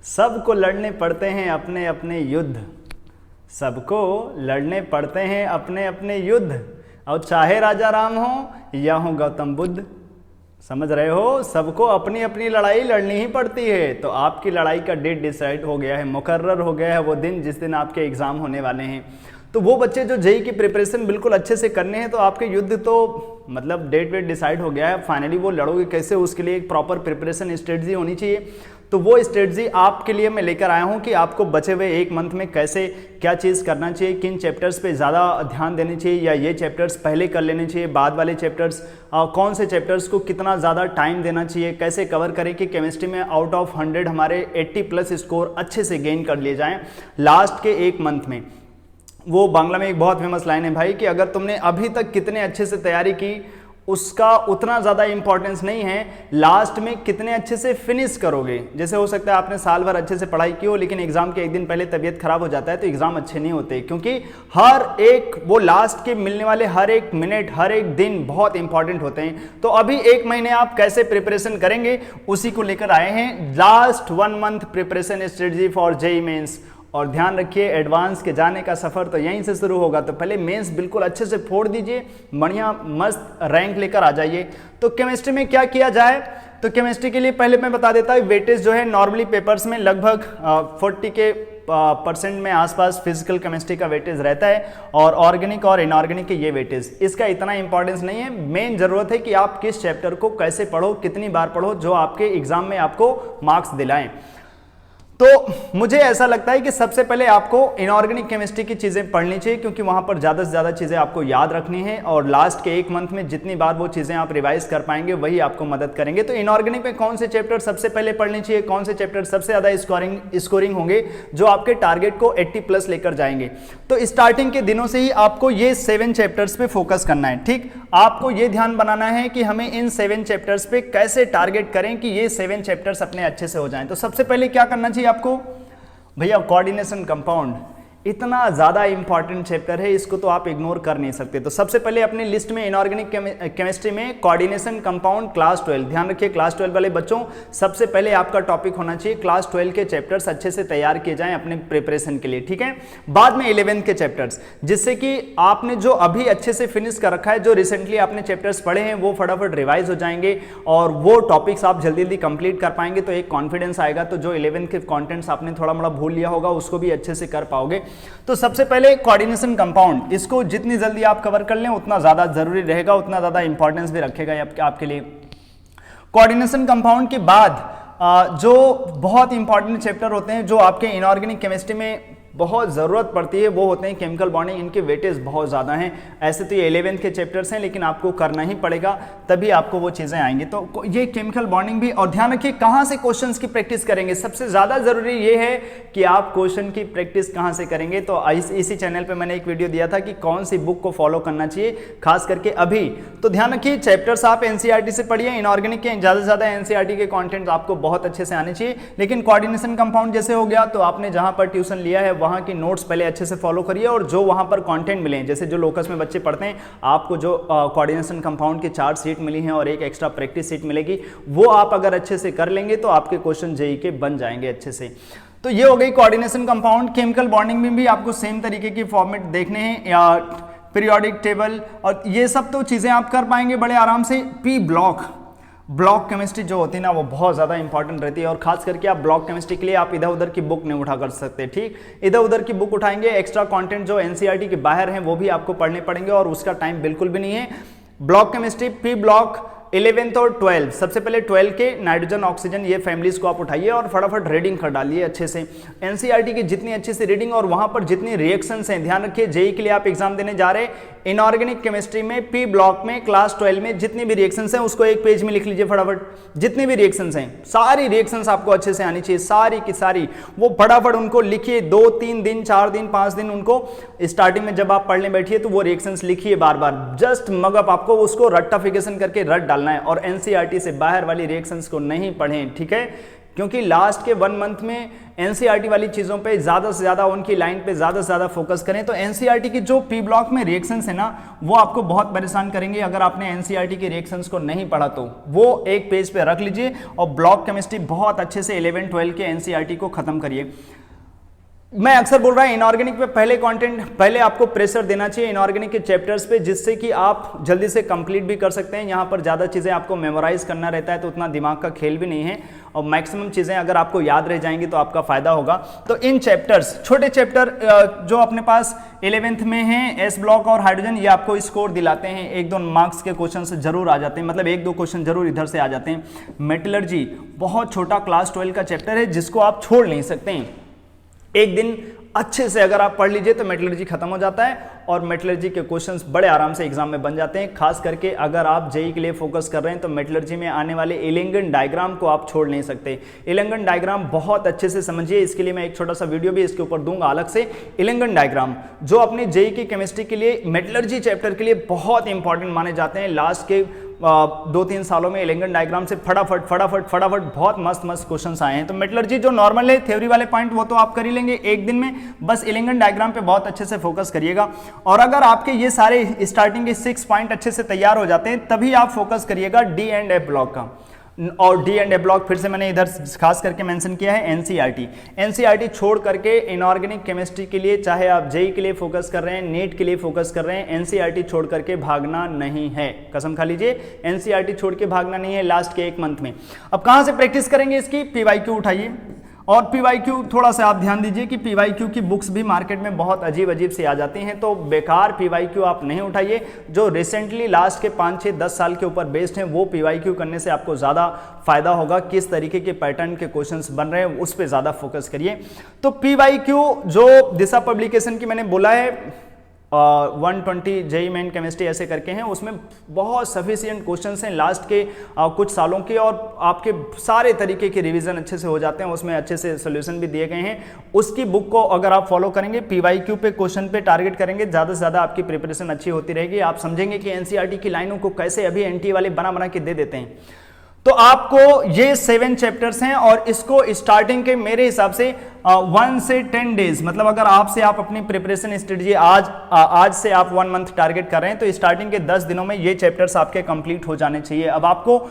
सबको लड़ने पड़ते हैं अपने अपने युद्ध, सबको लड़ने पड़ते हैं अपने अपने युद्ध, और चाहे राजा राम हो या हो गौतम बुद्ध। समझ रहे हो, सबको अपनी अपनी लड़ाई लड़नी ही पड़ती है। तो आपकी लड़ाई का डेट डिसाइड हो गया है, मुकर्रर हो गया है वो दिन जिस दिन आपके एग्जाम होने वाले हैं। तो वो बच्चे जो जेईई की प्रिपरेशन बिल्कुल अच्छे से करने हैं, तो आपके युद्ध तो मतलब डेट वेट डिसाइड हो गया है। फाइनली वो लड़ोगे कैसे, उसके लिए एक प्रॉपर प्रिपरेशन स्ट्रेटजी होनी चाहिए। तो वो स्ट्रेटजी आपके लिए मैं लेकर आया हूं कि आपको बचे हुए एक मंथ में कैसे क्या चीज़ करना चाहिए, किन चैप्टर्स पे ज़्यादा ध्यान देने चाहिए, या ये चैप्टर्स पहले कर लेने चाहिए, बाद वाले चैप्टर्स कौन से चैप्टर्स को कितना ज़्यादा टाइम देना चाहिए, कैसे कवर करें कि केमिस्ट्री में आउट ऑफ 100 हमारे 80+ स्कोर अच्छे से गेन कर लिए जाएँ लास्ट के एक मंथ में। वो बांग्ला में एक बहुत फेमस लाइन है भाई कि अगर तुमने अभी तक कितने अच्छे से तैयारी की उसका उतना ज़्यादा इंपॉर्टेंस नहीं है, लास्ट में कितने अच्छे से फिनिश करोगे। जैसे हो सकता है आपने साल भर अच्छे से पढ़ाई की हो, लेकिन एग्जाम के एक दिन पहले तबीयत खराब हो जाता है तो एग्जाम अच्छे नहीं होते, क्योंकि हर एक वो लास्ट के मिलने वाले हर एक मिनट हर एक दिन बहुत इंपॉर्टेंट होते हैं। तो अभी एक महीने आप कैसे प्रिपरेशन करेंगे उसी को लेकर आए हैं, last 1 month preparation strategy for JEE mains. और ध्यान रखिए, एडवांस के जाने का सफ़र तो यहीं से शुरू होगा। तो पहले मेंस बिल्कुल अच्छे से फोड़ दीजिए, बढ़िया मस्त रैंक लेकर आ जाइए। तो केमिस्ट्री में क्या किया जाए, तो केमिस्ट्री के लिए पहले मैं बता देता हूँ, वेटेज जो है नॉर्मली पेपर्स में लगभग 40% में आसपास फिजिकल केमिस्ट्री का वेटेज रहता है, और ऑर्गेनिक और इनऑर्गेनिक के ये वेटेज, इसका इतना इंपॉर्टेंस नहीं है। मेन जरूरत है कि आप किस चैप्टर को कैसे पढ़ो, कितनी बार पढ़ो, जो आपके एग्जाम में आपको मार्क्स दिलाएं। तो मुझे ऐसा लगता है कि सबसे पहले आपको इनऑर्गेनिक केमिस्ट्री की चीज़ें पढ़नी चाहिए, क्योंकि वहाँ पर ज़्यादा से ज़्यादा चीज़ें आपको याद रखनी है, और लास्ट के एक मंथ में जितनी बार वो चीज़ें आप रिवाइज कर पाएंगे वही आपको मदद करेंगे। तो इनऑर्गेनिक में कौन से चैप्टर सबसे पहले पढ़ने चाहिए, कौन से चैप्टर सबसे ज़्यादा स्कोरिंग होंगे, जो आपके टारगेट को 80+ लेकर जाएंगे। तो स्टार्टिंग के दिनों से ही आपको ये 7 चैप्टर्स पे फोकस करना है। ठीक, आपको ये ध्यान बनाना है कि हमें इन 7 चैप्टर्स पे कैसे टारगेट करें कि ये 7 चैप्टर्स अपने अच्छे से हो जाएं। तो सबसे पहले क्या करना चाहिए आपको भैया, कोऑर्डिनेशन कंपाउंड इतना ज़्यादा इंपॉर्टेंट चैप्टर है, इसको तो आप इग्नोर कर नहीं सकते। तो सबसे पहले अपनी लिस्ट में इनऑर्गेनिक केमिस्ट्री में कोऑर्डिनेशन कंपाउंड क्लास 12, ध्यान रखिए क्लास 12 वाले बच्चों, सबसे पहले आपका टॉपिक होना चाहिए। क्लास 12 के चैप्टर्स अच्छे से तैयार किए जाएं अपने प्रिपरेशन के लिए, ठीक है। बाद में 11th के चैप्टर्स, जिससे कि आपने जो अभी अच्छे से फिनिश कर रखा है, जो रिसेंटली आपने चैप्टर्स पढ़े हैं वो फटाफट रिवाइज हो जाएंगे और वो टॉपिक्स आप जल्दी जल्दी कंप्लीट कर पाएंगे। तो एक कॉन्फिडेंस आएगा, तो जो 11th के कॉन्टेंट्स आपने थोड़ा मोड़ा भूल लिया होगा उसको भी अच्छे से कर पाओगे। तो सबसे पहले कोऑर्डिनेशन कंपाउंड, इसको जितनी जल्दी आप कवर कर लें उतना ज़्यादा जरूरी रहेगा, उतना ज़्यादा इंपॉर्टेंस भी रखेगा आपके लिए। कोऑर्डिनेशन कंपाउंड के बाद जो बहुत इंपॉर्टेंट चैप्टर होते हैं जो आपके इनऑर्गेनिक केमिस्ट्री में बहुत ज़रूरत पड़ती है, वो होते हैं केमिकल बॉन्डिंग। इनके वेटेज बहुत ज़्यादा हैं। ऐसे तो ये 11th के चैप्टर्स हैं, लेकिन आपको करना ही पड़ेगा, तभी आपको वो चीज़ें आएंगी। तो ये केमिकल बॉन्डिंग भी, और ध्यान रखिए कहाँ से क्वेश्चंस की प्रैक्टिस करेंगे। सबसे ज़्यादा ज़रूरी ये है कि आप क्वेश्चन की प्रैक्टिस कहाँ से करेंगे। तो इसी चैनल पर मैंने एक वीडियो दिया था कि कौन सी बुक को फॉलो करना चाहिए खास करके अभी। तो ध्यान रखिए चैप्टर्स आप NCERT से पढ़िए, इनऑर्गेनिक के ज़्यादा से ज़्यादा NCERT के कॉन्टेंट आपको बहुत अच्छे से आने चाहिए। लेकिन कोऑर्डिनेशन कंपाउंड जैसे हो गया, तो आपने जहाँ पर ट्यूशन लिया है वहाँ की नोट्स पहले अच्छे से फॉलो करिए, और जो वहां पर कंटेंट मिले हैं, जैसे जो लोकस में बच्चे पढ़ते हैं, आपको जो कोऑर्डिनेशन कंपाउंड की 4 सीट मिली हैं और एक एक्स्ट्रा प्रैक्टिस सीट मिलेगी, वो आप अगर अच्छे से कर लेंगे तो आपके क्वेश्चन जेईई के बन जाएंगे अच्छे से। तो ये हो गई कोऑर्डिनेशन कंपाउंड। केमिकल बॉन्डिंग में भी आपको सेम तरीके की फॉर्मेट देखने हैं, या पीरियोडिक टेबल, और ये सब तो चीजें आप कर पाएंगे बड़े आराम से। पी ब्लॉक केमिस्ट्री जो होती है ना, वो बहुत ज़्यादा इंपॉर्टेंट रहती है, और खास करके आप ब्लॉक केमिस्ट्री के लिए आप इधर उधर की बुक नहीं उठा कर सकते। ठीक, इधर उधर की बुक उठाएंगे, एक्स्ट्रा कंटेंट जो NCERT के बाहर हैं वो भी आपको पढ़ने पड़ेंगे, और उसका टाइम बिल्कुल भी नहीं है। Block chemistry, P block 11th और 12th, सबसे पहले 12 के नाइट्रोजन ऑक्सीजन ये फैमिलीज को आप उठाइए और फटाफट रीडिंग कर डालिए अच्छे से। NCERT की जितनी अच्छे से रीडिंग और वहां पर जितनी रिएक्शंस हैं, ध्यान रखिए जेईई के लिए आप एग्जाम देने जा रहे हैं, इनऑर्गेनिक केमिस्ट्री में पी ब्लॉक में क्लास 12 में जितनी भी रिएक्शंस हैं उसको एक पेज में लिख लीजिए फटाफट। जितनी भी रिएक्शंस हैं, सारी रिएक्शंस आपको अच्छे से आनी चाहिए, सारी की सारी, वो फटाफट उनको लिखिए। 2-3 दिन 4 दिन 5 दिन उनको स्टार्टिंग में जब आप पढ़ने बैठिए तो वो रिएक्शंस लिखिए बार बार, जस्ट मगअप, आपको उसको रट्टाफिकेशन करके रट डालना है, और NCERT से बाहर वाली रिएक्शंस को नहीं पढ़ें, ठीक है। क्योंकि लास्ट के 1 मंथ में एनसीईआरटी वाली चीज़ों पे ज़्यादा से ज़्यादा उनकी लाइन पे ज़्यादा से ज़्यादा फोकस करें। तो एनसीईआरटी की जो पी ब्लॉक में रिएक्शंस है ना, वो आपको बहुत परेशान करेंगे। अगर आपने एनसीईआरटी के रिएक्शंस को नहीं पढ़ा तो वो एक पेज पे रख लीजिए और ब्लॉक केमिस्ट्री बहुत अच्छे से 11-12 के एनसीईआरटी को खत्म करिए। मैं अक्सर बोल रहा हूं इनऑर्गेनिक पे पहले आपको प्रेशर देना चाहिए इनऑर्गेनिक के चैप्टर्स पे, जिससे कि आप जल्दी से कंप्लीट भी कर सकते हैं। यहाँ पर ज़्यादा चीज़ें आपको मेमोराइज करना रहता है, तो उतना दिमाग का खेल भी नहीं है, और मैक्सिमम चीज़ें अगर आपको याद रह जाएंगी तो आपका फायदा होगा। तो इन चैप्टर्स, छोटे चैप्टर जो अपने पास 11th में हैं, एस ब्लॉक और हाइड्रोजन, ये आपको स्कोर दिलाते हैं, 1-2 मार्क्स के क्वेश्चन से जरूर आ जाते हैं, मतलब 1-2 क्वेश्चन जरूर इधर से आ जाते हैं। मेटलर्जी बहुत छोटा क्लास 12 का चैप्टर है, जिसको आप छोड़ नहीं सकते हैं। एक दिन अच्छे से अगर आप पढ़ लीजिए तो मेटलर्जी खत्म हो जाता है, और मेटलर्जी के क्वेश्चंस बड़े आराम से एग्जाम में बन जाते हैं। खास करके अगर आप जेई के लिए फोकस कर रहे हैं तो मेटलर्जी में आने वाले इलेंगन डायग्राम को आप छोड़ नहीं सकते। इलेंगन डायग्राम बहुत अच्छे से समझिए, इसके लिए मैं एक छोटा सा वीडियो भी इसके ऊपर दूंगा अलग से। इलेंगन डायग्राम जो अपने जेई की केमिस्ट्री के लिए, मेटलर्जी चैप्टर के लिए बहुत इंपॉर्टेंट माने जाते हैं। लास्ट के 2-3 सालों में इलेंगन डायग्राम से फटाफट बहुत मस्त क्वेश्चंस आए हैं। तो मेटलर्जी जो नॉर्मल है, थ्योरी वाले पॉइंट वो तो आप कर ही लेंगे एक दिन में, बस इलेंगन डायग्राम पे बहुत अच्छे से फोकस करिएगा। और अगर आपके ये सारे स्टार्टिंग के 6 पॉइंट अच्छे से तैयार हो जाते हैं, तभी आप फोकस करिएगा डी एंड एफ ब्लॉक का। और डी एंड ए ब्लॉक फिर से मैंने इधर खास करके मेंशन किया है एनसीईआरटी छोड़ करके इनऑर्गेनिक केमिस्ट्री के लिए, चाहे आप जेई के लिए फोकस कर रहे हैं, नीट के लिए फोकस कर रहे हैं, एनसीईआरटी छोड़ करके भागना नहीं है। कसम खा लीजिए, एनसीईआरटी छोड़ के भागना नहीं है लास्ट के 1 मंथ में। अब कहां से प्रैक्टिस करेंगे इसकी? पीवाईक्यू उठाइए, और पीवाईक्यू थोड़ा सा आप ध्यान दीजिए कि पीवाईक्यू की बुक्स भी मार्केट में बहुत अजीब से आ जाती हैं, तो बेकार पीवाईक्यू आप नहीं उठाइए। जो रिसेंटली लास्ट के 5-6-10 साल के ऊपर बेस्ड हैं, वो पीवाईक्यू करने से आपको ज़्यादा फायदा होगा। किस तरीके के पैटर्न के क्वेश्चंस बन रहे हैं उस पर ज़्यादा फोकस करिए। तो पीवाईक्यू जो दिशा पब्लिकेशन की मैंने बोला है 120 जेई मेन केमिस्ट्री ऐसे करके हैं, उसमें बहुत सफिशिएंट क्वेश्चंस हैं लास्ट के कुछ सालों के, और आपके सारे तरीके के रिवीजन अच्छे से हो जाते हैं, उसमें अच्छे से सोल्यूशन भी दिए गए हैं। उसकी बुक को अगर आप फॉलो करेंगे, पीवाईक्यू पे क्वेश्चन पे टारगेट करेंगे, ज़्यादा से ज़्यादा आपकी प्रिपरेशन अच्छी होती रहेगी। आप समझेंगे कि एनसीईआरटी की लाइनों को कैसे अभी एनटीए वाले बना के दे देते हैं। तो आपको ये 7 चैप्टर्स हैं, और इसको स्टार्टिंग के मेरे हिसाब से 1 से 10 डेज, मतलब अगर आप अपनी प्रिपरेशन स्ट्रेटजी आज से आप 1 मंथ टारगेट कर रहे हैं, तो स्टार्टिंग के 10 दिनों में ये चैप्टर्स आपके कंप्लीट हो जाने चाहिए। अब आपको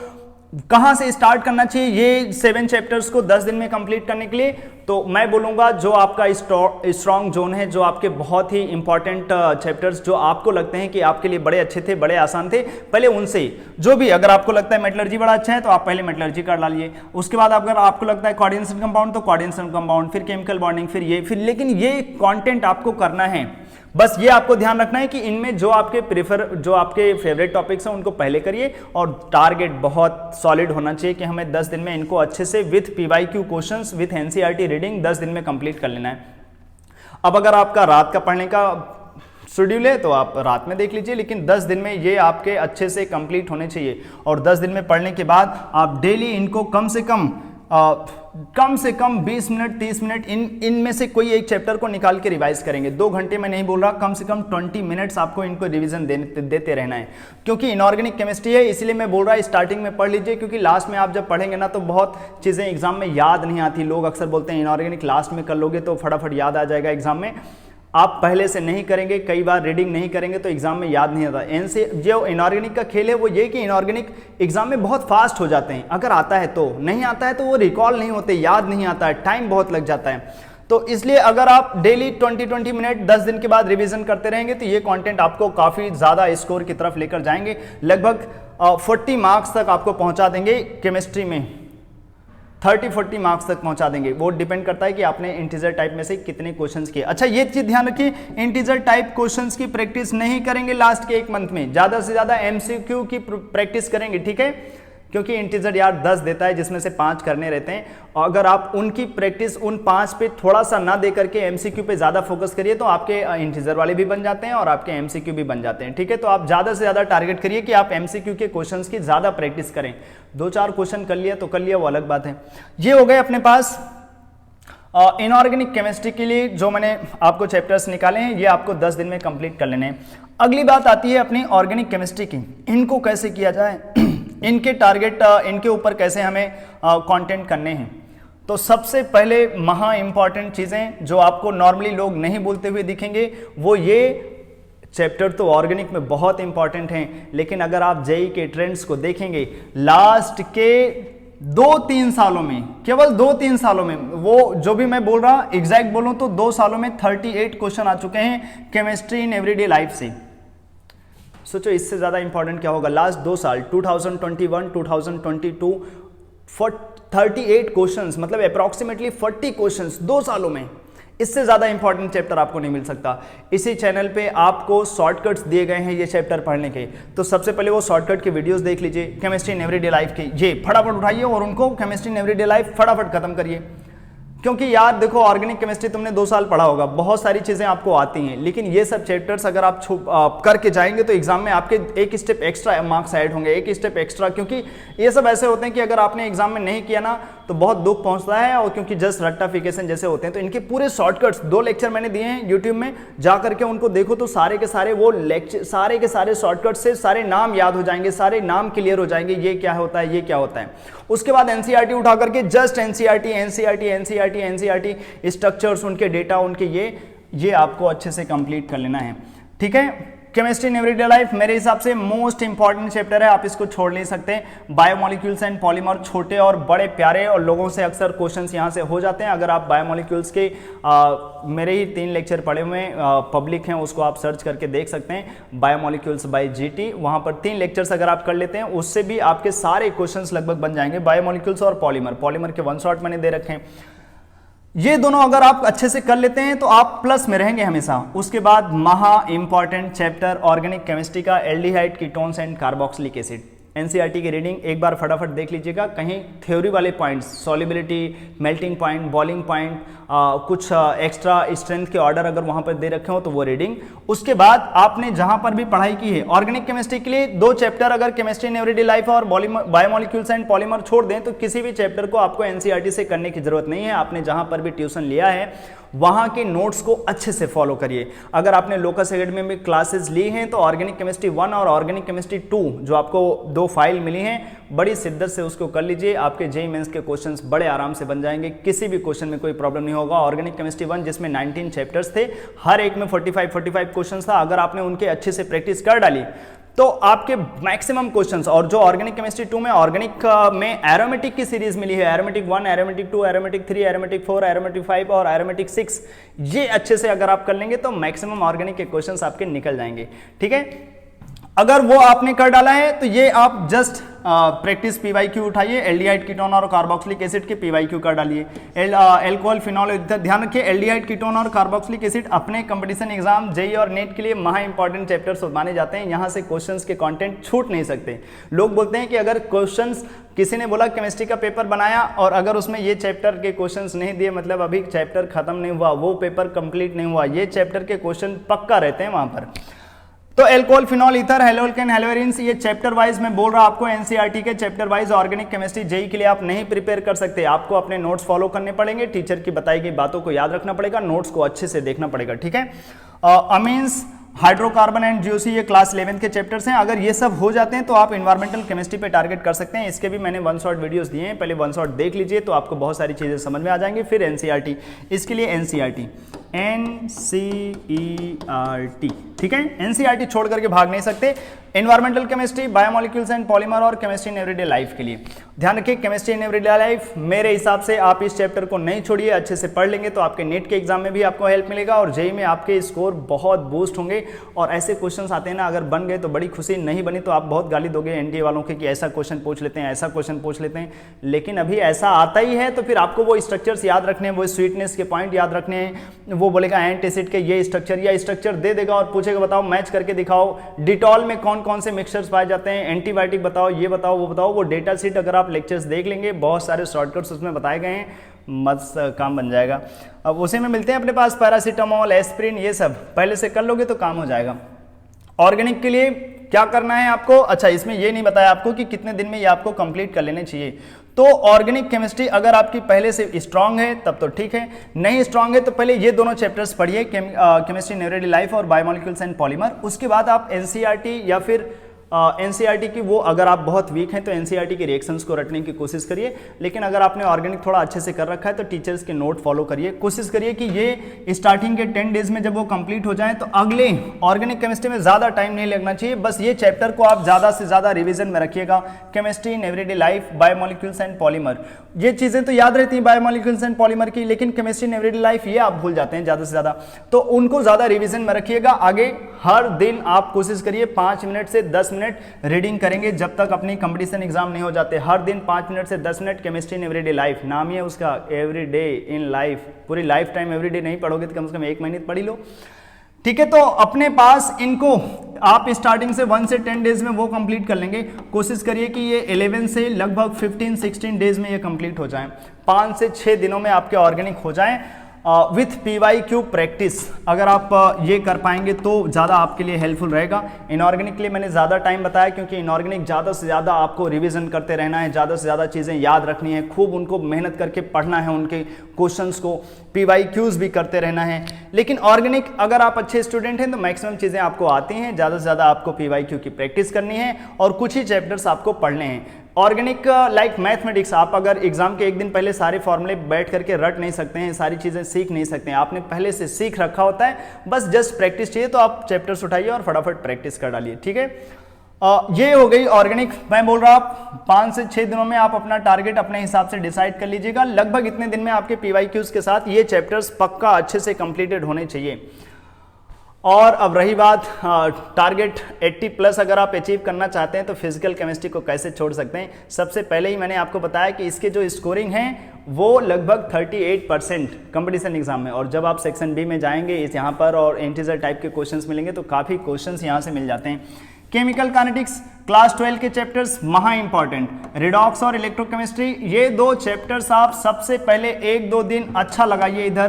कहां से स्टार्ट करना चाहिए ये 7 चैप्टर्स को 10 दिन में कंप्लीट करने के लिए? तो मैं बोलूंगा जो आपका स्ट्रॉन्ग जोन है, जो आपके बहुत ही इंपॉर्टेंट चैप्टर्स जो आपको लगते हैं कि आपके लिए बड़े अच्छे थे, बड़े आसान थे, पहले उनसे जो भी, अगर आपको लगता है मेटलर्जी बड़ा अच्छा है तो आप पहले मेटलर्जी कर डालिए। उसके बाद अगर आपको लगता है कोऑर्डिनेशन कंपाउंड तो कोऑर्डिनेशन कंपाउंड, फिर केमिकल बॉन्डिंग, फिर लेकिन ये कंटेंट आपको करना है। बस ये आपको ध्यान रखना है कि इनमें जो आपके फेवरेट टॉपिक्स हैं उनको पहले करिए, और टारगेट बहुत सॉलिड होना चाहिए कि हमें 10 दिन में इनको अच्छे से with PYQ questions with NCERT reading 10 दिन में कंप्लीट कर लेना है। अब अगर आपका रात का पढ़ने का शेड्यूल है तो आप रात में देख लीजिए, लेकिन 10 दिन में ये आपके अच्छे से कंप्लीट होने चाहिए। और 10 दिन में पढ़ने के बाद आप डेली इनको कम से कम 20 मिनट 30 मिनट इनमें से कोई एक चैप्टर को निकाल के रिवाइज करेंगे। 2 घंटे में नहीं बोल रहा, कम से कम 20 मिनट्स आपको इनको रिवीजन देते रहना है, क्योंकि इनऑर्गेनिक केमिस्ट्री है, इसलिए मैं बोल रहा स्टार्टिंग में पढ़ लीजिए, क्योंकि लास्ट में आप जब पढ़ेंगे ना तो बहुत चीज़ें एग्जाम में याद नहीं आती। लोग अक्सर बोलते हैं इनऑर्गेनिक लास्ट में कर लोगे तो फटाफट याद आ जाएगा एग्जाम में। आप पहले से नहीं करेंगे, कई बार रीडिंग नहीं करेंगे तो एग्जाम में याद नहीं आता। जो इनऑर्गेनिक का खेल है वो ये कि इनऑर्गेनिक एग्जाम में बहुत फास्ट हो जाते हैं, अगर आता है तो, नहीं आता है तो वो रिकॉल नहीं होते, याद नहीं आता है, टाइम बहुत लग जाता है। तो इसलिए अगर आप डेली 20-20 मिनट 10 दिन के बाद रिवीजन करते रहेंगे तो ये कंटेंट आपको काफ़ी ज़्यादा स्कोर की तरफ लेकर जाएंगे, लगभग 40 मार्क्स तक आपको पहुंचा देंगे केमिस्ट्री में, 30-40 मार्क्स तक पहुंचा देंगे। वो डिपेंड करता है कि आपने इंटीजर टाइप में से कितने क्वेश्चंस किए। अच्छा, ये चीज ध्यान रखिए, इंटीजर टाइप क्वेश्चंस की प्रैक्टिस नहीं करेंगे लास्ट के 1 मंथ में, ज्यादा से ज्यादा एमसीक्यू की प्रैक्टिस करेंगे, ठीक है, क्योंकि इंटीजर यार 10 देता है जिसमें से 5 करने रहते हैं, और अगर आप उनकी प्रैक्टिस उन 5 पे थोड़ा सा ना दे करके एमसीक्यू पे ज़्यादा फोकस करिए तो आपके इंटीजर वाले भी बन जाते हैं और आपके एमसीक्यू भी बन जाते हैं, ठीक है। तो आप ज़्यादा से ज़्यादा टारगेट करिए कि आप एमसीक्यू के क्वेश्चंस की ज़्यादा प्रैक्टिस करें। 2-4 क्वेश्चन कर लिया तो कर लिया, वो अलग बात है। ये हो गए अपने पास इनऑर्गेनिक केमिस्ट्री के लिए जो मैंने आपको चैप्टर्स निकाले हैं, ये आपको 10 दिन में कंप्लीट कर लेने हैं। अगली बात आती है अपनी ऑर्गेनिक केमिस्ट्री की, इनको कैसे किया जाए, इनके टारगेट, इनके ऊपर कैसे हमें कंटेंट करने हैं। तो सबसे पहले महा इंपॉर्टेंट चीजें जो आपको नॉर्मली लोग नहीं बोलते हुए दिखेंगे, वो ये चैप्टर तो ऑर्गेनिक में बहुत इंपॉर्टेंट हैं, लेकिन अगर आप जेई के ट्रेंड्स को देखेंगे लास्ट के 2-3 सालों में, केवल 2-3 सालों में, वो जो भी मैं बोल रहा एग्जैक्ट बोलूं तो 2 सालों में 38 क्वेश्चन आ चुके हैं केमिस्ट्री इन एवरीडे लाइफ से। सोचो इससे ज्यादा इंपॉर्टेंट क्या होगा। लास्ट 2 साल 2021 2022 38 क्वेश्चंस, मतलब अप्रॉक्सीमेटली 40 क्वेश्चंस 2 सालों में। इससे ज्यादा इंपॉर्टेंट चैप्टर आपको नहीं मिल सकता। इसी चैनल पे आपको शॉर्टकट्स दिए गए हैं ये चैप्टर पढ़ने के, तो सबसे पहले वो शॉर्टकट के वीडियोस देख लीजिए केमिस्ट्री इन एवरीडे लाइफ के, ये फटाफट उठाइए और उनको केमिस्ट्री इन एवरीडे लाइफ फटाफट खत्म करिए। क्योंकि यार देखो, ऑर्गेनिक केमिस्ट्री तुमने 2 साल पढ़ा होगा, बहुत सारी चीजें आपको आती हैं, लेकिन ये सब चैप्टर्स अगर आप करके जाएंगे तो एग्जाम में आपके एक स्टेप एक्स्ट्रा मार्क्स ऐड होंगे, एक स्टेप एक्स्ट्रा। क्योंकि ये सब ऐसे होते हैं कि अगर आपने एग्जाम में नहीं किया ना तो बहुत दुख पहुंचता है, और क्योंकि जस्ट रट्टाफिकेशन जैसे होते हैं। तो इनके पूरे शॉर्टकट्स 2 लेक्चर मैंने दिए हैं यूट्यूब में, जा करके उनको देखो तो सारे के सारे वो लेक्चर, सारे के सारे शॉर्टकट से सारे नाम याद हो जाएंगे, सारे नाम क्लियर हो जाएंगे, ये क्या होता है, ये क्या होता है। उसके बाद एनसीईआरटी उठा करके जस्ट एनसीईआरटी स्ट्रक्चर्स, उनके डेटा, उनके ये आपको अच्छे से कंप्लीट कर लेना है, ठीक है। केमिस्ट्री इन एवरीडे लाइफ मेरे हिसाब से मोस्ट इंपॉर्टेंट चैप्टर है, आप इसको छोड़ नहीं सकते। बायोमोलिक्यूल्स एंड पॉलीमर, छोटे और बड़े प्यारे, और लोगों से अक्सर क्वेश्चंस यहां से हो जाते हैं। अगर आप बायोमोलिक्यूल्स के मेरे ही 3 लेक्चर पढ़े हुए पब्लिक हैं, उसको आप सर्च करके देख सकते हैं, बायोमोलिक्यूल्स बाय जीटी, वहां पर 3 लेक्चर्स अगर आप कर लेते हैं उससे भी आपके सारे क्वेश्चंस लगभग बन जाएंगे। बायोमोलिक्यूल्स और पॉलीमर के 1 शॉट मैंने दे रखे हैं, ये दोनों अगर आप अच्छे से कर लेते हैं तो आप प्लस में रहेंगे हमेशा। उसके बाद महा इंपॉर्टेंट चैप्टर ऑर्गेनिक केमिस्ट्री का aldehyde, ketones and carboxylic acid. NCERT की रीडिंग एक बार फटाफट देख लीजिएगा, कहीं थ्योरी वाले points, solubility, melting point, boiling point, कुछ एक्स्ट्रा स्ट्रेंथ के ऑर्डर अगर वहां पर दे रखे हो तो वो रीडिंग। उसके बाद आपने जहां पर भी पढ़ाई की है ऑर्गेनिक केमिस्ट्री के लिए 2 चैप्टर अगर केमिस्ट्री इन एवरीडे लाइफ और बायोमोलिक्यूल्स एंड पॉलीमर छोड़ दें तो किसी भी चैप्टर को आपको एनसीईआरटी से करने की जरूरत नहीं है। आपने जहां पर भी ट्यूशन लिया है वहां के नोट्स को अच्छे से फॉलो करिए। अगर आपने लोकस एकेडमी में क्लासेस ली हैं तो ऑर्गेनिक केमिस्ट्री 1 और ऑर्गेनिक केमिस्ट्री 2 जो आपको 2 फाइल मिली हैं, बड़ी शिद्दत से उसको कर लीजिए। आपके जेईई मेंस के क्वेश्चंस बड़े आराम से बन जाएंगे, किसी भी क्वेश्चन में कोई प्रॉब्लम नहीं होगा। ऑर्गेनिक केमिस्ट्री 1 जिसमें 19 चैप्टर्स थे, हर एक में 45 क्वेश्चंस था, अगर आपने उनके अच्छे से प्रैक्टिस कर डाली तो आपके मैक्सिमम क्वेश्चंस। और जो ऑर्गेनिक केमिस्ट्री 2 में ऑर्गेनिक में एरोमेटिक की सीरीज मिली है, aromatic 1, aromatic 2, aromatic 3, aromatic 4, aromatic 5 और एरोमेटिक 6, ये अच्छे से अगर आप कर लेंगे तो मैक्सिमम ऑर्गेनिक के क्वेश्चंस आपके निकल जाएंगे, ठीक है। अगर वो आपने कर डाला है तो ये आप जस्ट प्रैक्टिस पीवाईक्यू उठाइए, एल्डिहाइड कीटोन और कार्बोक्सिलिक एसिड के पीवाईक्यू कर डालिए। एल्कोहल फिनॉल, ध्यान रखिए एल्डिहाइड कीटोन और कार्बोक्सिलिक एसिड अपने कंपटीशन एग्जाम जेईई और नेट के लिए महा इंपॉर्टेंट चैप्टर्स माने जाते हैं। यहाँ से क्वेश्चंस के कंटेंट छूट नहीं सकते। लोग बोलते हैं कि अगर क्वेश्चंस, किसी ने बोला केमिस्ट्री का पेपर बनाया और अगर उसमें ये चैप्टर के क्वेश्चंस नहीं दिए मतलब अभी चैप्टर खत्म नहीं हुआ, वो पेपर कंप्लीट नहीं हुआ। ये चैप्टर के क्वेश्चन पक्का रहते हैं वहां पर। तो एल्कोहल, फिनॉल, ईथर, हेलोल्केन, हेलोवेरिन्स, ये चैप्टर वाइज मैं बोल रहा आपको, एनसीईआरटी के chapter wise organic chemistry JEE के लिए आप नहीं प्रिपेयर कर सकते। आपको अपने नोट्स फॉलो करने पड़ेंगे, टीचर की बताई गई बातों को याद रखना पड़ेगा, नोट्स को अच्छे से देखना पड़ेगा, ठीक है। अमीन्स, हाइड्रोकार्बन एंड जीओसी, ये क्लास 11 के चैप्टर्स हैं। अगर ये सब हो जाते हैं तो आप इन्वायरमेंटल केमिस्ट्री पे टारगेट कर सकते हैं। इसके भी मैंने 1 शॉट वीडियोस दिए हैं, पहले 1 शॉट देख लीजिए तो आपको बहुत सारी चीजें समझ में आ जाएंगी। फिर एनसीईआरटी, इसके लिए एनसीईआरटी, ठीक है। एनसीईआरटी छोड़ करके भाग नहीं सकते। Environmental chemistry, biomolecules and polymer और केमिस्ट्री इन एवरीडे लाइफ के लिए ध्यान रखिए। केमिस्ट्री इन एवरीडे लाइफ मेरे हिसाब से आप इस चैप्टर को नहीं छोड़िए, अच्छे से पढ़ लेंगे तो आपके नेट के एग्जाम में भी आपको हेल्प मिलेगा और जेईई में आपके स्कोर बहुत बूस्ट होंगे। और ऐसे क्वेश्चंस आते हैं ना, अगर बन गए तो बड़ी खुशी, नहीं बनी तो आप बहुत गाली दोगे एनडीए वालों के कि ऐसा क्वेश्चन पूछ लेते हैं, ऐसा क्वेश्चन पूछ लेते हैं। लेकिन अभी ऐसा आता ही है तो फिर आपको वो स्ट्रक्चर्स याद रखने हैं, वो स्वीटनेस के पॉइंट याद रखने हैं। वो बोलेगा एंटासिड के ये स्ट्रक्चर या स्ट्रक्चर दे देगा और पूछेगा बताओ मैच करके दिखाओ, डिटॉल में कौन कौन से मिक्सचर्स पाए जाते हैं, एंटीबायोटिक बताओ, ये बताओ, वो बताओ। वो डेटा शीट अगर आप लेक्चर्स देख लेंगे, बहुत सारे शॉर्टकट्स उसमें बताए गए हैं, मस्त काम बन जाएगा। अब उसी में मिलते हैं अपने पास पैरासीटामोल, एस्प्रिन, ये सब पहले से कर लोगे तो काम हो जाएगा। ऑर्गेनिक के लिए क्या करना है आपको, अच्छा इसमें ये नहीं बताया आपको कि कितने दिन में ये आपको कंप्लीट कर लेने चाहिए। तो ऑर्गेनिक केमिस्ट्री अगर आपकी पहले से स्ट्रांग है तब तो ठीक है, नहीं स्ट्रांग है तो पहले ये दोनों चैप्टर्स पढ़िए, केमिस्ट्री इन एवरीडे लाइफ और बायोमोलिक्यूल्स एंड पॉलीमर। उसके बाद आप एनसीईआरटी या फिर एनसीईआरटी की वो अगर आप बहुत वीक हैं तो एनसीईआरटी के रिएक्शंस को रटने की कोशिश करिए, लेकिन अगर आपने ऑर्गेनिक थोड़ा अच्छे से कर रखा है तो टीचर्स के नोट फॉलो करिए। कोशिश करिए कि ये स्टार्टिंग के 10 डेज में जब वो कंप्लीट हो जाए तो अगले ऑर्गेनिक केमिस्ट्री में ज़्यादा टाइम नहीं लगना चाहिए, बस ये चैप्टर को आप ज़्यादा से ज़्यादा रिविजन में रखिएगा। Chemistry in everyday life, biomolecules and polymer, ये चीज़ें तो याद रहती हैं बायोमोलिक्यूल्स एंड पॉलीमर की, लेकिन केमिस्ट्री इन एवरीडे लाइफ ये आप भूल जाते हैं ज़्यादा से ज़्यादा, तो उनको ज़्यादा रिविजन में रखिएगा। आगे हर दिन आप कोशिश करिए 5 मिनट से 10 मिनट रीडिंग करेंगे जब तक अपनी कंपटीशन एग्जाम नहीं हो जाते। हर दिन 5 मिनट से 10 minute chemistry in everyday life, नाम ही है उसका, एवरीडे इन लाइफ, पूरी लाइफ टाइम एवरीडे नहीं पढ़ोगे तो कम से कम 1 महीने पढ़ ही लो, ठीक है। तो अपने पास इनको आप स्टार्टिंग से 1 से 10 डेज में वो कंप्लीट कर लेंगे। कोशिश करिए कि ये 11 से लगभग 15-16 डेज में ये कंप्लीट हो जाएं, 5 से 6 दिनों में आपके ऑर्गेनिक हो जाएं विथ PYQ प्रैक्टिस। अगर आप ये कर पाएंगे तो ज़्यादा आपके लिए हेल्पफुल रहेगा। इनऑर्गेनिक के लिए मैंने ज़्यादा टाइम बताया क्योंकि इनऑर्गेनिक ज़्यादा से ज़्यादा आपको रिवीजन करते रहना है, ज़्यादा से ज़्यादा चीज़ें याद रखनी है, खूब उनको मेहनत करके पढ़ना है, उनके क्वेश्चंस को PYQs भी करते रहना है। लेकिन ऑर्गेनिक अगर आप अच्छे स्टूडेंट हैं तो मैक्सिमम चीज़ें आपको आती हैं, ज़्यादा से ज़्यादा आपको PYQ की प्रैक्टिस करनी है और कुछ ही चैप्टर्स आपको पढ़ने हैं। ऑर्गेनिक लाइक मैथमेटिक्स, आप अगर एग्जाम के एक दिन पहले सारे फॉर्मूले बैठ करके रट नहीं सकते हैं, सारी चीज़ें सीख नहीं सकते हैं, आपने पहले से सीख रखा होता है, बस जस्ट प्रैक्टिस चाहिए, तो आप चैप्टर्स उठाइए और फटाफट प्रैक्टिस कर डालिए, ठीक है। ये हो गई ऑर्गेनिक। मैं बोल रहा हूँ 5 से 6 दिनों में आप अपना टारगेट अपने हिसाब से डिसाइड कर लीजिएगा। लगभग इतने दिन में आपके PYQs के साथ ये चैप्टर्स पक्का अच्छे से कंप्लीटेड होने चाहिए। और अब रही बात टारगेट 80+ अगर आप अचीव करना चाहते हैं तो फिजिकल केमिस्ट्री को कैसे छोड़ सकते हैं। सबसे पहले ही मैंने आपको बताया कि इसके जो स्कोरिंग है वो लगभग 38% कंपटीशन एग्जाम में, और जब आप सेक्शन बी में जाएंगे इस यहाँ पर और इंटीजर टाइप के क्वेश्चंस मिलेंगे तो काफ़ी क्वेश्चंस यहाँ से मिल जाते हैं। केमिकल काइनेटिक्स क्लास 12 के चैप्टर्स महा इंपॉर्टेंट, रिडॉक्स और इलेक्ट्रोकेमिस्ट्री, ये 2 चैप्टर्स आप सबसे पहले 1-2 दिन अच्छा लगाइए, इधर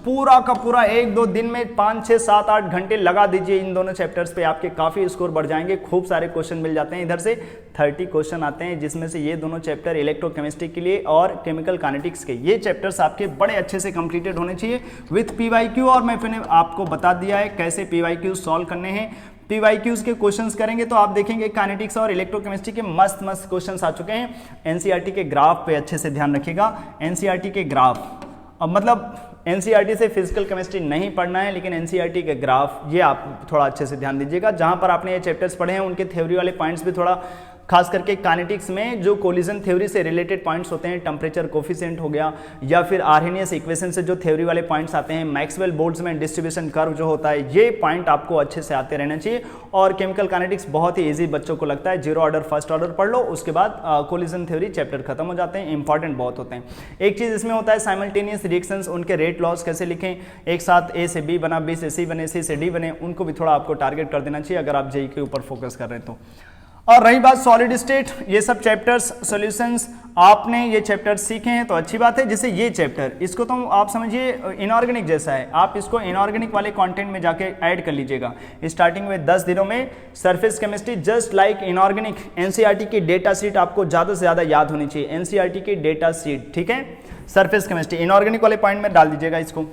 पूरा का पूरा 1-2 दिन में 5, 6, 7, 8 घंटे लगा दीजिए इन दोनों चैप्टर्स पे, आपके काफ़ी स्कोर बढ़ जाएंगे। खूब सारे क्वेश्चन मिल जाते हैं, इधर से 30 क्वेश्चन आते हैं जिसमें से ये दोनों चैप्टर इलेक्ट्रोकेमिस्ट्री के लिए और केमिकल काइनेटिक्स के, ये चैप्टर्स आपके बड़े अच्छे से कंप्लीटेड होने चाहिए विथ PYQ। और मैं आपको बता दिया है कैसे PYQ सॉल्व करने हैं। PYQs के क्वेश्चंस करेंगे तो आप देखेंगे काइनेटिक्स और इलेक्ट्रोकेमिस्ट्री के मस्त मस्त क्वेश्चंस आ चुके हैं। एनसीईआरटी के ग्राफ पे अच्छे से ध्यान रखिएगा। एनसीईआरटी के ग्राफ, अब मतलब एनसीईआरटी से फिजिकल केमिस्ट्री नहीं पढ़ना है, लेकिन एनसीईआरटी के ग्राफ ये आप थोड़ा अच्छे से ध्यान दीजिएगा। जहां पर आपने ये चैप्टर्स पढ़े हैं उनके थ्योरी वाले पॉइंट्स भी थोड़ा, खास करके काइनेटिक्स में जो कोलिजन थ्योरी से रिलेटेड पॉइंट्स होते हैं, टेम्परेचर कोफिशिएंट हो गया, या फिर आर्हेनियस इक्वेशन से जो थ्योरी वाले पॉइंट्स आते हैं, मैक्सवेल बोर्ड्स में डिस्ट्रीब्यूशन कर्व जो होता है, ये पॉइंट आपको अच्छे से आते रहना चाहिए। और केमिकल काइनेटिक्स बहुत ही ईजी बच्चों को लगता है, 0 ऑर्डर फर्स्ट ऑर्डर पढ़ लो, उसके बाद कोलिजन थ्योरी चैप्टर खत्म हो जाते हैं, इंपॉर्टेंट बहुत होते हैं। एक चीज़ इसमें होता है साइमल्टेनियस रिएक्शंस, उनके रेट लॉस कैसे लिखें, एक साथ A से B बना, B से C बने, C से D बने, उनको भी थोड़ा आपको टारगेट कर देना चाहिए अगर आप जेई के ऊपर फोकस कर रहे हैं तो। और रही बात सॉलिड स्टेट, ये सब चैप्टर्स सॉल्यूशंस आपने ये चैप्टर सीखे हैं तो अच्छी बात है। जैसे ये चैप्टर, इसको तो आप समझिए इनऑर्गेनिक जैसा है, आप इसको इनऑर्गेनिक वाले कंटेंट में जाके ऐड कर लीजिएगा। स्टार्टिंग में 10 दिनों में surface chemistry just like inorganic, NCERT की डेटा शीट आपको ज़्यादा से ज़्यादा याद होनी चाहिए, एनसीईआरटी की डेटा शीट, ठीक है। सरफेस केमिस्ट्री इनऑर्गेनिक वाले पॉइंट में डाल दीजिएगा इसको।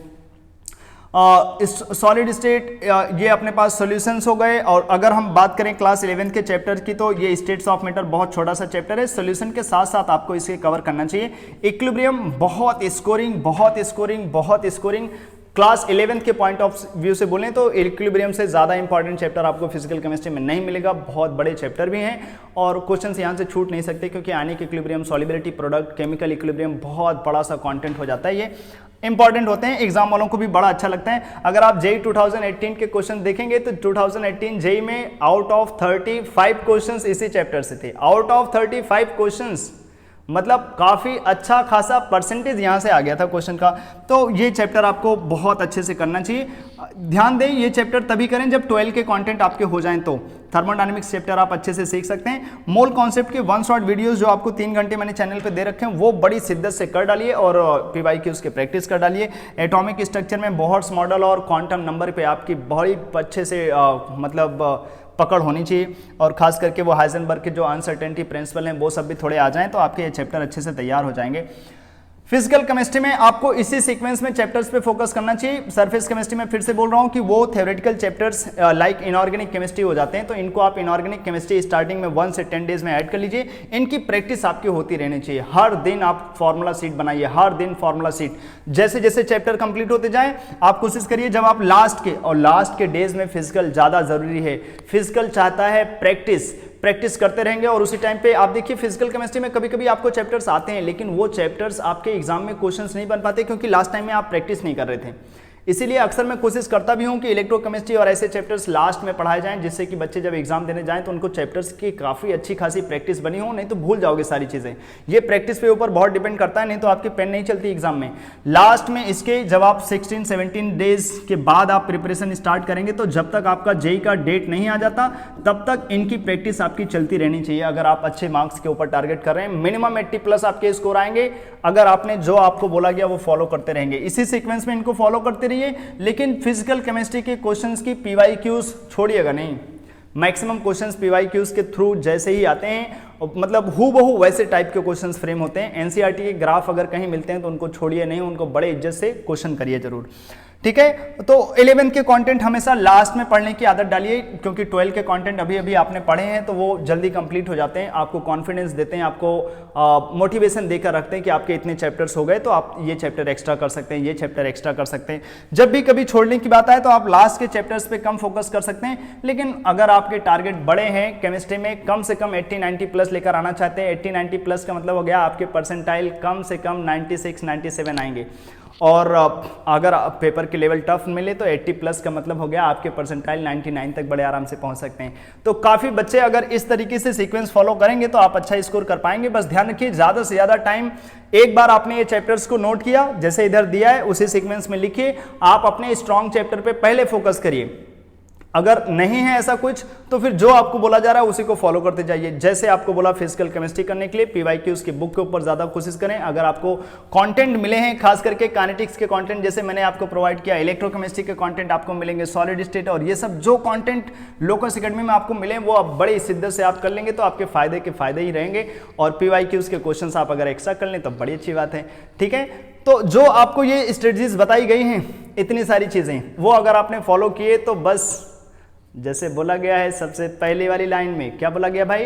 सॉलिड स्टेट ये अपने पास सॉल्यूशंस हो गए। और अगर हम बात करें क्लास 11 के चैप्टर की तो ये स्टेट्स ऑफ मैटर बहुत छोटा सा चैप्टर है, सॉल्यूशन के साथ साथ आपको इसे कवर करना चाहिए। इक्विलिब्रियम बहुत स्कोरिंग, बहुत स्कोरिंग, बहुत स्कोरिंग। क्लास 11 के पॉइंट ऑफ व्यू से बोलें तो इक्विलिब्रियम से ज़्यादा इंपॉर्टेंट चैप्टर आपको फिजिकल केमिस्ट्री में नहीं मिलेगा, बहुत बड़े चैप्टर भी हैं और क्वेश्चंस यहाँ से छूट नहीं सकते क्योंकि ionic equilibrium, solubility, product, chemical equilibrium, बहुत बड़ा सा कंटेंट हो जाता है। ये इंपॉर्टेंट होते हैं, एग्जाम वालों को भी बड़ा अच्छा लगता है। अगर आप जेई 2018 के क्वेश्चन देखेंगे तो 2018 जेई में आउट ऑफ 35 क्वेश्चंस इसी चैप्टर से थे, आउट ऑफ 35 क्वेश्चंस, मतलब काफ़ी अच्छा खासा परसेंटेज यहाँ से आ गया था क्वेश्चन का। तो ये चैप्टर आपको बहुत अच्छे से करना चाहिए। ध्यान दें, ये चैप्टर तभी करें जब 12 के कंटेंट आपके हो जाएं तो। थर्मोडायनेमिक्स चैप्टर आप अच्छे से सीख सकते हैं। मोल कॉन्सेप्ट के 1 शॉट वीडियोस जो आपको 3 घंटे मैंने चैनल पे दे रखे हैं वो बड़ी शिद्दत से कर डालिए और PYQ उसके प्रैक्टिस कर डालिए। एटॉमिक स्ट्रक्चर में बोहर्स मॉडल और क्वांटम नंबर पे आपकी बड़ी अच्छे से पकड़ होनी चाहिए और खास करके वो हाइजेनबर्ग के जो अनसर्टेनिटी प्रिंसिपल हैं वो सब भी थोड़े आ जाएं तो आपके ये चैप्टर अच्छे से तैयार हो जाएंगे। फिजिकल केमिस्ट्री में आपको इसी सीक्वेंस में चैप्टर्स पे फोकस करना चाहिए। सरफेस केमिस्ट्री में फिर से बोल रहा हूँ कि वो theoretical chapters like inorganic chemistry हो जाते हैं, तो इनको आप इनऑर्गेनिक केमिस्ट्री स्टार्टिंग में 1 से 10 डेज में ऐड कर लीजिए। इनकी प्रैक्टिस आपकी होती रहनी चाहिए। हर दिन आप फॉर्मूला शीट बनाइए, हर दिन फॉर्मूला शीट। जैसे जैसे चैप्टर कंप्लीट होते जाए आप कोशिश करिए जब आप लास्ट के डेज में फिजिकल ज़्यादा जरूरी है। फिजिकल चाहता है प्रैक्टिस करते रहेंगे और उसी टाइम पे आप देखिए फिजिकल केमिस्ट्री में कभी कभी आपको चैप्टर्स आते हैं लेकिन वो चैप्टर्स आपके एग्जाम में क्वेश्चंस नहीं बन पाते क्योंकि लास्ट टाइम में आप प्रैक्टिस नहीं कर रहे थे। इसीलिए अक्सर मैं कोशिश करता भी हूं कि इलेक्ट्रोकेमिस्ट्री और ऐसे चैप्टर्स लास्ट में पढ़ाए जाएं जिससे कि बच्चे जब एग्जाम देने जाएं तो उनको चैप्टर्स की काफ़ी अच्छी खासी प्रैक्टिस बनी हो, नहीं तो भूल जाओगे सारी चीज़ें। ये प्रैक्टिस पे ऊपर बहुत डिपेंड करता है, नहीं तो आपकी पेन नहीं चलती एग्जाम में। लास्ट में इसके जब आप 16-17 डेज के बाद आप प्रिपरेशन स्टार्ट करेंगे तो जब तक आपका जेई का डेट नहीं आ जाता तब तक इनकी प्रैक्टिस आपकी चलती रहनी चाहिए। अगर आप अच्छे मार्क्स के ऊपर टारगेट कर रहे हैं मिनिमम 80+ आपके स्कोर आएंगे अगर आपने जो आपको बोला गया वो फॉलो करते रहेंगे। इसी सीक्वेंस में इनको फॉलो करते रहिए, लेकिन फिजिकल केमिस्ट्री के क्वेश्चंस की पीवाईक्यूज छोड़िएगा नहीं। मैक्सिमम क्वेश्चंस पीवाईक्यूज के थ्रू जैसे ही आते हैं मतलब हूबहू वैसे टाइप के क्वेश्चंस फ्रेम होते हैं। एनसीईआरटी के ग्राफ अगर कहीं मिलते हैं तो उनको छोड़िए नहीं, उनको बड़े इज्जत से क्वेश्चन करिए जरूर, ठीक है। तो 11th के कंटेंट हमेशा लास्ट में पढ़ने की आदत डालिए क्योंकि 12 के कंटेंट अभी अभी आपने पढ़े हैं तो वो जल्दी कंप्लीट हो जाते हैं, आपको कॉन्फिडेंस देते हैं, आपको मोटिवेशन देकर रखते हैं कि आपके इतने चैप्टर्स हो गए तो आप ये चैप्टर एक्स्ट्रा कर सकते हैं, ये चैप्टर एक्स्ट्रा कर सकते हैं। जब भी कभी छोड़ने की बात आए तो आप लास्ट के चैप्टर्स पे कम फोकस कर सकते हैं, लेकिन अगर आपके टारगेट बड़े हैं केमिस्ट्री में कम से कम 80-90+ लेकर आना चाहते हैं, 80-90+ का मतलब हो गया आपके परसेंटाइल कम से कम 96-97 आएंगे। और अगर पेपर के लेवल टफ मिले तो 80+ का मतलब हो गया आपके परसेंटाइल 99 तक बड़े आराम से पहुंच सकते हैं। तो काफ़ी बच्चे अगर इस तरीके से सीक्वेंस फॉलो करेंगे तो आप अच्छा स्कोर कर पाएंगे। बस ध्यान रखिए ज़्यादा से ज़्यादा टाइम एक बार आपने ये चैप्टर्स को नोट किया जैसे इधर दिया है उसी सीक्वेंस में लिखिए, आप अपने स्ट्रॉन्ग चैप्टर पे पहले फोकस करिए। अगर नहीं है ऐसा कुछ तो फिर जो आपको बोला जा रहा है उसी को फॉलो करते जाइए। जैसे आपको बोला फिजिकल केमिस्ट्री करने के लिए पीवाईक्यूज की बुक के ऊपर ज्यादा कोशिश करें। अगर आपको कंटेंट मिले हैं खास करके काइनेटिक्स के कंटेंट जैसे मैंने आपको प्रोवाइड किया, इलेक्ट्रोकेमिस्ट्री के कंटेंट आपको मिलेंगे, सॉलिड स्टेट और ये सब जो कंटेंट लोकस एकेडमी में आपको मिले वो आप बड़ी शिद्दत से आप कर लेंगे तो आपके फायदे के फायदे ही रहेंगे। और पीवाईक्यूज के क्वेश्चन आप अगर एक्स्ट्रा कर लें तो बड़ी अच्छी बात है, ठीक है। तो जो आपको ये स्ट्रेटजीज बताई गई हैं इतनी सारी चीजें वो अगर आपने फॉलो किए तो बस जैसे बोला गया है सबसे पहली वाली लाइन में क्या बोला गया भाई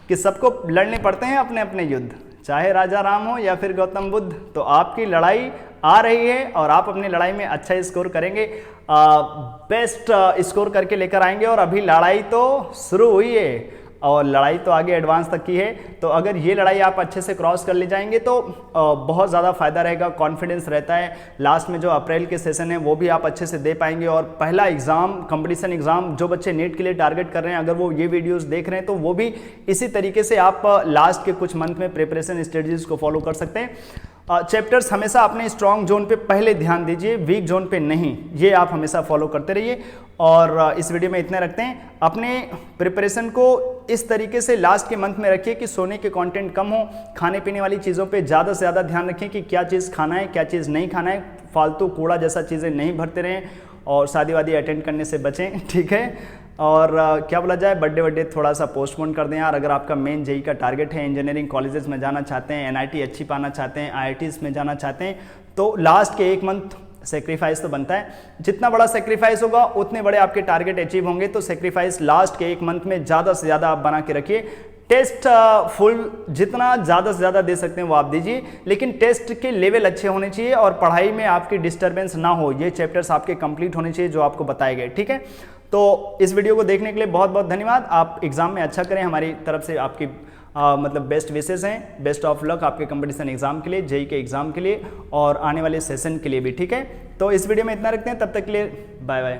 कि सबको लड़ने पड़ते हैं अपने अपने युद्ध, चाहे राजा राम हो या फिर गौतम बुद्ध। तो आपकी लड़ाई आ रही है और आप अपनी लड़ाई में अच्छा स्कोर करेंगे, बेस्ट स्कोर करके लेकर आएंगे। और अभी लड़ाई तो शुरू हुई है और लड़ाई तो आगे एडवांस तक की है। तो अगर ये लड़ाई आप अच्छे से क्रॉस कर ले जाएंगे तो बहुत ज़्यादा फायदा रहेगा, कॉन्फिडेंस रहता है। लास्ट में जो अप्रैल के सेशन है वो भी आप अच्छे से दे पाएंगे। और पहला एग्जाम कंपटीशन एग्जाम जो बच्चे नीट के लिए टारगेट कर रहे हैं अगर वो ये वीडियोस देख रहे हैं तो वो भी इसी तरीके से आप लास्ट के कुछ मंथ में प्रिपरेशन स्ट्रेटजीज को फॉलो कर सकते हैं। चैप्टर्स हमेशा अपने स्ट्रॉन्ग जोन पे पहले ध्यान दीजिए, वीक जोन पे नहीं, ये आप हमेशा फॉलो करते रहिए। और इस वीडियो में इतने रखते हैं। अपने प्रिपरेशन को इस तरीके से लास्ट के मंथ में रखिए कि सोने के कंटेंट कम हो, खाने पीने वाली चीज़ों पे ज़्यादा से ज़्यादा ध्यान रखें कि क्या चीज़ खाना है क्या चीज़ नहीं खाना है, फालतू कूड़ा जैसा चीज़ें नहीं भरते रहें और शादी वादी अटेंड करने से बचें, ठीक है। और क्या बोला जाए, बर्थडे थोड़ा सा पोस्टपोन कर दें यार। अगर आपका मेन जेई का टारगेट है, इंजीनियरिंग कॉलेजेस में जाना चाहते हैं, एनआईटी अच्छी पाना चाहते हैं, आईआईटीज में जाना चाहते हैं, तो लास्ट के 1 मंथ सेक्रीफाइस तो बनता है। जितना बड़ा सेक्रीफाइस होगा उतने बड़े आपके टारगेट अचीव होंगे। तो सेक्रीफाइस लास्ट के 1 मंथ में ज़्यादा से ज़्यादा आप बना के रखिए। टेस्ट फुल जितना ज़्यादा से ज़्यादा दे सकते हैं वो आप दीजिए, लेकिन टेस्ट के लेवल अच्छे होने चाहिए और पढ़ाई में आपकी डिस्टर्बेंस ना हो। ये चैप्टर्स आपके कंप्लीट होने चाहिए जो आपको बताए गए, ठीक है। तो इस वीडियो को देखने के लिए बहुत बहुत धन्यवाद। आप एग्जाम में अच्छा करें, हमारी तरफ से आपकी मतलब बेस्ट विशेष हैं। बेस्ट ऑफ लक आपके कंपटीशन एग्जाम के लिए, जेई के एग्जाम के लिए और आने वाले सेशन के लिए भी, ठीक है। तो इस वीडियो में इतना रखते हैं, तब तक के लिए बाय बाय।